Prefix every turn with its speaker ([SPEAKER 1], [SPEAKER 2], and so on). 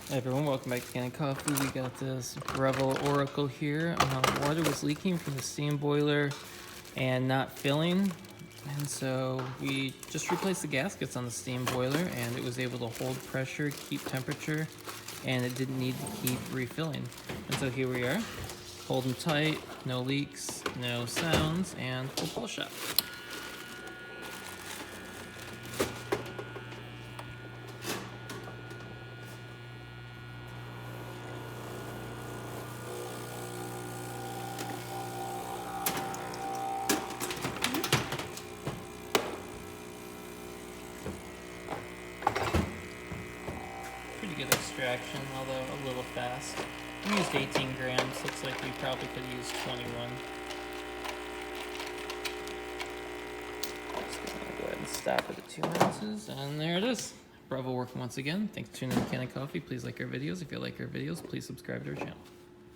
[SPEAKER 1] Hey everyone, welcome back to Kanen Coffee. We got this Breville Oracle here. Water was leaking from the steam boiler and not filling, and so we just replaced the gaskets on the steam boiler, and it was able to hold pressure, keep temperature, and it didn't need to keep refilling. And so here we are, holding tight, no leaks, no sounds, and full pull shot. Pretty good extraction, although a little fast. We used 18 grams, looks like we probably could use 21. Just gonna go ahead and stop it at 2 ounces, and there it is. Breville working once again. Thanks for tuning in to Kanen Coffee. Please like our videos. If you like our videos, please subscribe to our channel.